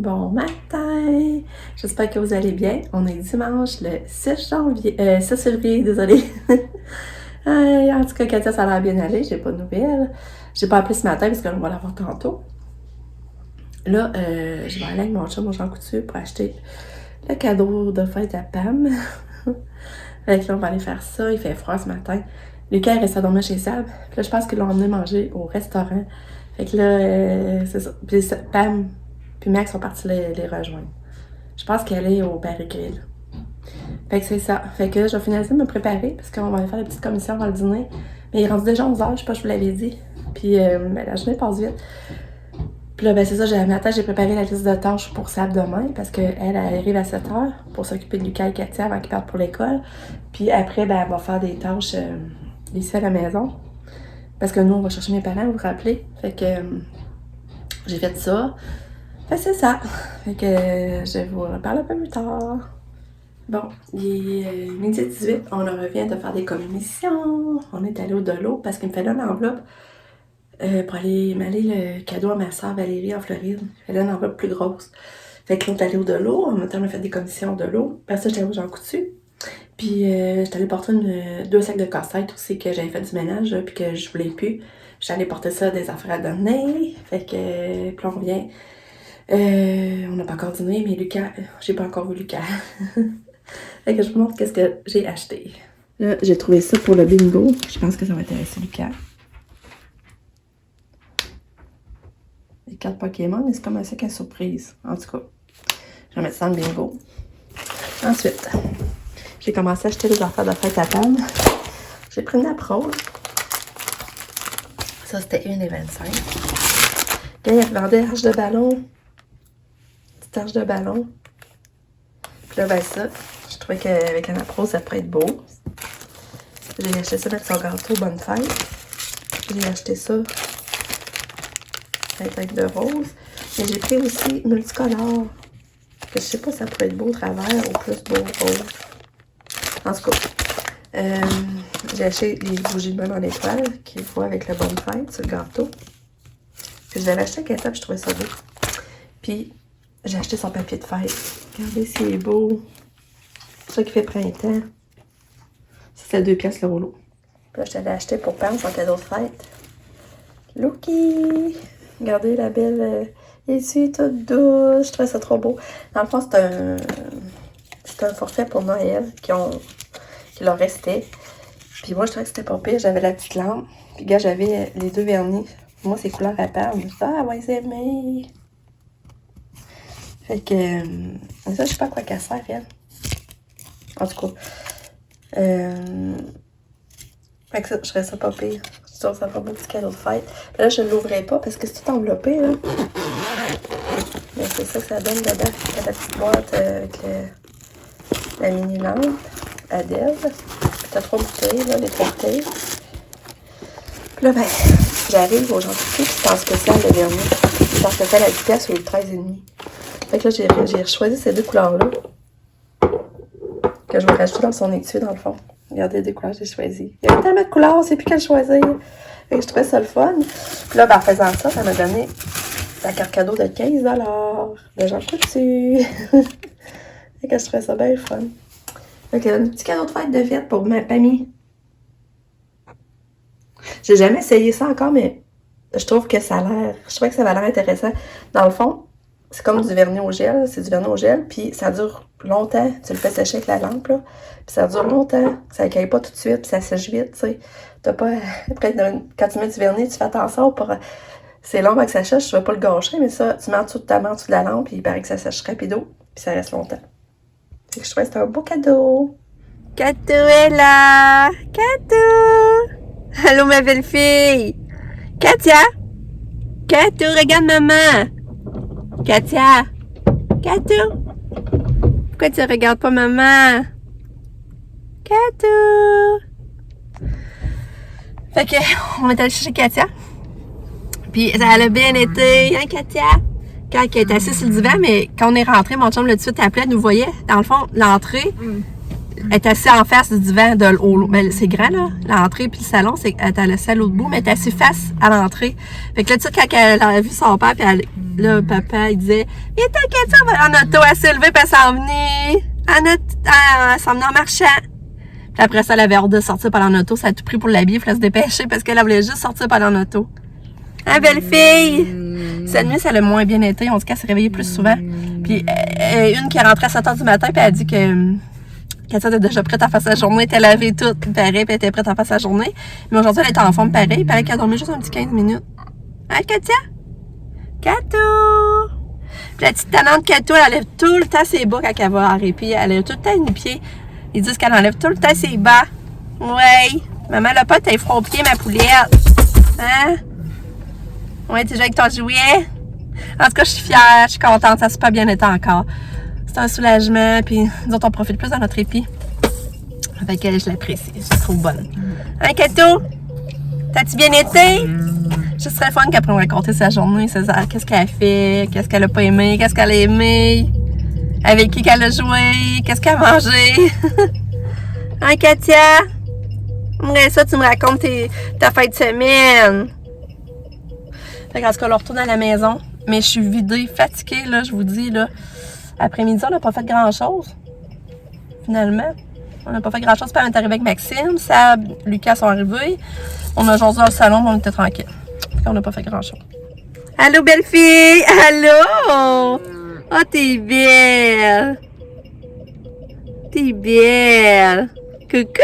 Bon matin! J'espère que vous allez bien. On est dimanche le 6 février, désolé. En tout cas, Katia, ça a l'air bien aller. J'ai pas de nouvelles. J'ai pas appelé ce matin parce qu'on va l'avoir tantôt. Là, je vais aller avec mon chum au Jean Coutu pour acheter le cadeau de fête à Pam. Fait que là, on va aller faire ça. Il fait froid ce matin. Lucas est resté à dormir chez Sab. Puis là, je pense qu'ils l'ont emmené manger au restaurant. Fait que là, c'est ça. Puis Pam puis Max sont partis les rejoindre. Je pense qu'elle est au Barry Grill. Fait que c'est ça. Fait que là, je vais finaliser de me préparer parce qu'on va aller faire des petites commissions avant le dîner. Mais il est rendu déjà 11h, je sais pas si je vous l'avais dit. Puis la journée passe vite. Puis là, ben c'est ça, j'ai préparé la liste de tâches pour Sab demain parce qu'elle arrive à 7h pour s'occuper de Lucas et Katia avant qu'ils partent pour l'école. Puis après, ben elle va faire des tâches ici à la maison. Parce que nous, on va chercher mes parents, vous vous rappelez. Fait que j'ai fait ça. Fait que c'est ça. Fait que je vous reparle un peu plus tard. Bon, il est midi 18, on revient de faire des commissions. On est allé au Dolo parce qu'il me fallait une enveloppe pour aller m'aller le cadeau à ma soeur Valérie en Floride. Il fallait une enveloppe plus grosse. Fait que là, on est allé au Dolo. En même temps, on a fait des commissions au Dolo. Après ça, j'étais allée au Jean Coutu. Puis j'étais allée porter 2 sacs de casse-tête aussi que j'avais fait du ménage là, puis que je voulais plus. J'étais allée porter ça des affaires à donner. Fait que puis on revient. On n'a pas encore dîné, mais Lucas, j'ai pas encore vu Lucas. Fait que je vous montre qu'est-ce que j'ai acheté. Là, j'ai trouvé ça pour le bingo. Je pense que ça va intéresser Lucas. Les cartes Pokémon, mais c'est comme un sac à surprise. En tout cas, je vais mettre ça dans le bingo. Ensuite, j'ai commencé à acheter des affaires de fête à Pam. J'ai pris une approche. Ça, c'était 1,25. Là, il revendait arche de ballon. Petite arche de ballon. Puis là, ben ça, je trouvais qu'avec un approche, ça pourrait être beau. J'ai acheté ça avec son gâteau Bonne Fête. J'ai acheté ça avec de rose. Mais j'ai pris aussi multicolore. Que je sais pas si ça pourrait être beau au travers ou plus beau rose. En tout cas, j'ai acheté les bougies de même en étoile qu'il faut avec le Bonne Fête sur le gâteau. Puis je l'avais acheté à Katia, puis je trouvais ça beau. Puis j'ai acheté son papier de fête. Regardez s'il est beau. C'est ça qui fait printemps. Ça, c'est 2 piastres le rouleau. Puis là, je t'avais acheté pour Pam son cadeau de fête. Looky! Regardez la belle issue toute douce. Je trouvais ça trop beau. Dans le fond, c'est un forfait pour Noël qui leur restait. Puis moi, je trouvais que c'était pas pire. J'avais la petite lampe. Puis gars, j'avais les 2 vernis. Moi, c'est couleur à Pam. Je me suis dit, ah, elle va les aimer. Fait que ça, je sais pas à quoi qu'elle sert, elle. En tout cas. Fait que ça, je ferais ça pas pire. Je suis sûre que ça fera un beau petit cadeau de fête. Puis là, je ne l'ouvrais pas parce que c'est tout enveloppé, là. Mais c'est ça que ça donne dedans. Il y a la petite boîte avec la mini lampe à Dev. Puis t'as 3 bouteilles, là, les 3 bouteilles. Puis là, ben, j'arrive aux gens qui c'est en spécial le vernis. C'est en spécial à 10 piastres ou 13,5. Fait que là, j'ai choisi ces 2 couleurs-là. Que je vais rajouter dans son étui, dans le fond. Regardez les 2 couleurs que j'ai choisies. Il y avait tellement de couleurs, on ne sait plus quelle choisir. Fait que je trouvais ça le fun. Puis là, ben, en faisant ça, ça m'a donné la carte cadeau de 15 $. De Jean Coutu. Fait que je trouvais ça bien le fun. Fait que un petit cadeau de fête de fête pour ma famille. J'ai jamais essayé ça encore, mais je trouve que ça a l'air. Je trouvais que ça avait l'air intéressant. Dans le fond, c'est comme du vernis au gel. C'est du vernis au gel, puis ça dure longtemps. Tu le fais sécher avec la lampe, là. Puis ça dure longtemps. Ça ne caille pas tout de suite, puis ça sèche vite, tu sais. T'as pas. Après, quand tu mets du vernis, tu fais attention pour. C'est long avant que ça sèche, tu ne vas pas le gâcher, mais ça, tu mets en dessous de ta main, en dessous de la lampe, puis il paraît que ça sèche rapido, puis ça reste longtemps. Fait que je trouvais que c'était un beau cadeau. Katou est là! Katou! Allô, ma belle fille! Katia! Katou, regarde maman! Katia! Katou! Pourquoi tu regardes pas maman? Katou! Fait que, on est allé chercher Katia. Puis, ça a bien été, hein, Katia? Quand elle était assise sur le divan, mais quand on est rentré, mon chum l'a tout de suite appelé, elle nous voyait. Dans le fond, l'entrée, Elle est assise en face du divan de l'eau. Ben, c'est grand, là. L'entrée puis le salon, elle est laissé à l'autre bout, mais elle est assise face à l'entrée. Fait que là, tu sais, quand elle a vu son père, puis là, papa, il disait, viens t'inquiète, ça va en auto, elle s'est levée, puis elle s'en venait. Elle s'en venait en marchant. Puis après ça, elle avait hâte de sortir par en auto. Ça a tout pris pour l'habiller, il fallait se dépêcher parce qu'elle voulait juste sortir par en auto. Hein, belle fille! Cette nuit, ça l'a moins bien été. On dit qu'elle s'est réveillée plus souvent. Puis, une qui est rentrée à 7 h du matin, puis elle a dit que Katia était déjà prête à faire sa journée. Elle avait tout pareil, puis elle était prête à faire sa journée. Mais aujourd'hui, elle était en forme pareil. Il paraît qu'elle a dormi juste un petit 15 minutes. Hein, Katia? Kato! Puis la petite tannante Kato, elle enlève tout le temps ses bas quand elle va en répit. Elle a tout le temps une pied. Ils disent qu'elle enlève tout le temps ses bas. Ouais. Maman, elle a pas tes froid pieds, ma poulette. Hein? Ouais, tu joues avec ton jouet? En tout cas, je suis fière, je suis contente, ça s'est pas bien été encore. C'est un soulagement, puis nous autres, on profite plus de notre épi. Fait que je l'apprécie, je la trouve bonne. Hein, Kato? T'as-tu bien été? Ce serait fun qu'elle pourrait me raconter sa journée, qu'est-ce qu'elle a fait, qu'est-ce qu'elle a pas aimé, qu'est-ce qu'elle a aimé, avec qui qu'elle a joué, qu'est-ce qu'elle a mangé. Hein, Katia? J'aimerais ça, tu me racontes ta fin de semaine. Fait qu'en tout cas, on retourne à la maison. Mais je suis vidée, fatiguée, là, je vous dis, là. Après-midi, on n'a pas fait grand-chose. Finalement. On n'a pas fait grand-chose. Puis on est arrivé avec Maxime, Sab, Lucas sont arrivés. On a jasé dans le salon, mais on était tranquille. Fait qu'on n'a pas fait grand-chose. Allô, belle fille! Allô! Oh, t'es belle! T'es belle! Coucou!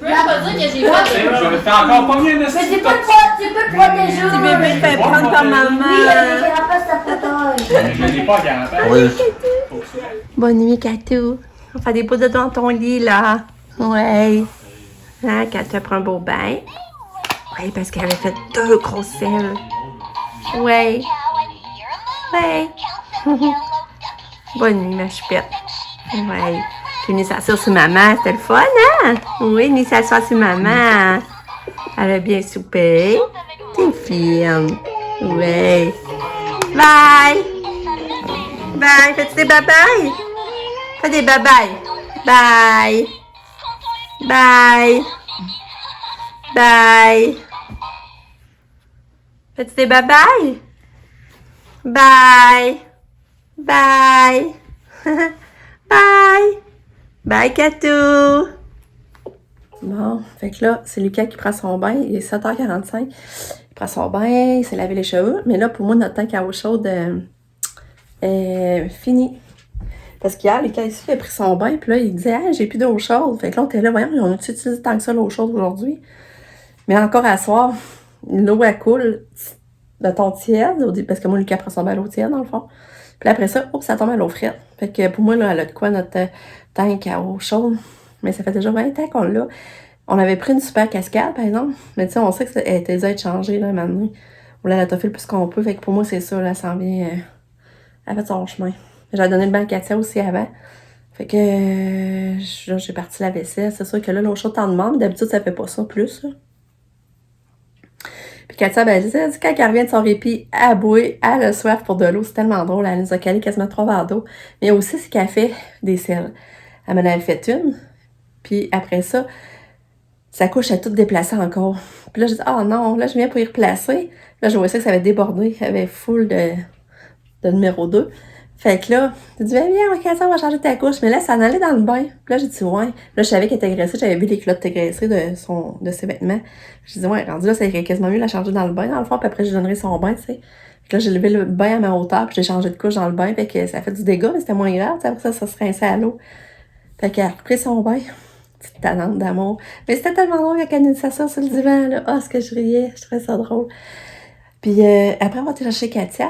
Je peux pas dire que j'ai pas de... Je fais encore pas bien de ça. Mais tu peux te protéger. Petit bébé fait prendre par maman. Oui, avec la face à fauteuil. Mais je l'ai pas garanti. Oui. Bonne nuit, Katou. On fait des pauses dans ton lit, là. Ouais. Hein, Katou prend un beau bain. Oui, parce qu'elle avait fait 2 grosses selles. Ouais. Ouais. Bonne nuit, ma choupette. Ouais. Puis venir s'asseoir sur maman, c'était le fun, hein? Oui, venir s'asseoir sur maman. Elle a bien soupé. T'es fine. Ouais. Bye. Bye. Fais-tu des bye-bye? Fais des bye-bye. Bye. Bye. Bye. Fais-tu des bye-bye? Bye. Bye. Bye. Bye, Katou! Bon, fait que là, c'est Lucas qui prend son bain. Il est 7h45. Il prend son bain, il s'est lavé les cheveux. Mais là, pour moi, notre tank à eau chaude est fini. Parce qu'hier, Lucas ici, il a pris son bain. Puis là, il disait, ah, j'ai plus d'eau chaude. Fait que là, on était là, voyons, on a utilisé tant que ça l'eau chaude aujourd'hui. Mais encore à soir, l'eau, elle coule de ton tiède. Parce que moi, Lucas prend son bain à l'eau tiède, dans le fond. Puis après ça, ça tombe à l'eau frette. Fait que pour moi, là, elle a de quoi notre tank à eau chaude. Mais ça fait déjà 20 ans qu'on l'a. On avait pris une super cascade, par exemple. Mais tu sais, on sait qu'elle était déjà changée, là, maintenant. On l'a fait le plus qu'on peut. Fait que pour moi, c'est ça, là, elle s'en vient. Elle fait son chemin. J'avais donné le bain à Katia aussi avant. Fait que là, j'ai parti la vaisselle. C'est sûr que là, l'eau chaude t'en demande. D'habitude, ça fait pas ça plus, là. Puis Katia, ben, elle dit, quand elle revient de son répit, à bouer, elle a soif pour de l'eau. C'est tellement drôle. Elle nous a calé quasiment 3 verres d'eau. Mais aussi, c'est qu'elle fait des selles. Elle m'en avait fait une. Puis après ça, sa couche a toute déplacée encore. Puis là, j'ai dit, oh non, là, je viens pour y replacer. Là, je voyais ça que ça avait débordé. Il y avait full de numéro 2. Fait que là, j'ai dit, viens, Katia, on va changer ta couche. Mais là, ça en allait dans le bain. Puis là, j'ai dit, ouais. Là, je savais qu'elle était graissée. J'avais vu les culottes graissées de ses vêtements. J'ai dit, ouais, rendu là, ça irait quasiment mieux la changer dans le bain, dans le fond. Puis après, je donnerais son bain, tu sais. Fait que là, j'ai levé le bain à ma hauteur. Puis j'ai changé de couche dans le bain. Fait que ça a fait du dégât, mais c'était moins grave. Après ça se rinçait à l'eau. Fait qu'elle a repris son bain. Petite talente d'amour. Mais c'était tellement drôle quand elle s'assoit sur le divan, là. Ah, ce que je riais. Je trouvais ça drôle. Puis après avoir été chercher Katia,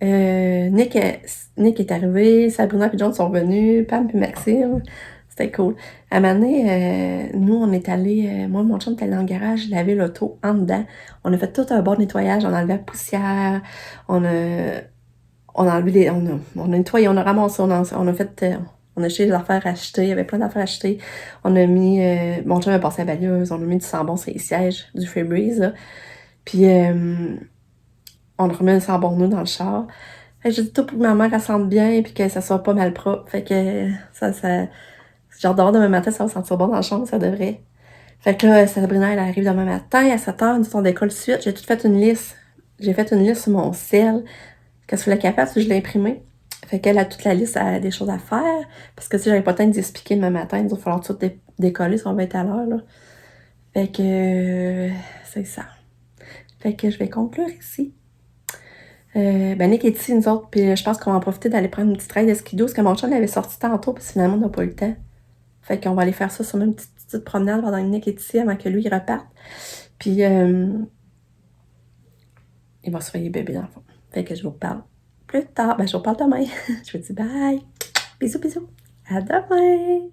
Nick est arrivé, Sabrina et John sont venus, Pam et Maxime. C'était cool. À un moment donné, nous, on est allés, moi, mon chum était allé dans le garage, laver l'auto en dedans. On a fait tout un bord de nettoyage, on a enlevé la poussière, on a enlevé on a nettoyé, on a ramassé, on a fait, on a acheté des affaires achetées, il y avait plein d'affaires achetées. On a mis, mon chum a passé la balieuse, on a mis du sambon sur les sièges, du Febreze, là. Puis, on a remis un sambon nous dans le char. Fait que j'ai dit tout pour que ma mère elle sente bien puis que ça soit pas mal propre. Fait que ça genre dehors demain matin, ça va sentir bon dans la chambre, ça devrait. Fait que là, Sabrina, elle arrive demain matin à 7h, nous on décolle suite. J'ai tout fait une liste. J'ai fait une liste sur mon cell. Qu'est-ce que je voulais qu'elle fasse, je l'ai imprimée. Fait qu'elle a toute la liste des choses à faire. Parce que si j'avais pas le temps d'expliquer demain matin, il va falloir tout décoller si on va être à l'heure, là. Fait que c'est ça. Fait que je vais conclure ici. Nick est ici, nous autres, puis je pense qu'on va en profiter d'aller prendre une petite trail de skido, parce que mon chum l'avait sorti tantôt, puis finalement, on n'a pas eu le temps. Fait qu'on va aller faire ça sur une petite promenade pendant que Nick est ici, avant que lui, il reparte. Puis, il va surveiller bébé, dans le fond. Fait que je vous reparle plus tard. Je vous reparle demain. Je vous dis bye. Bisous, bisous. À demain.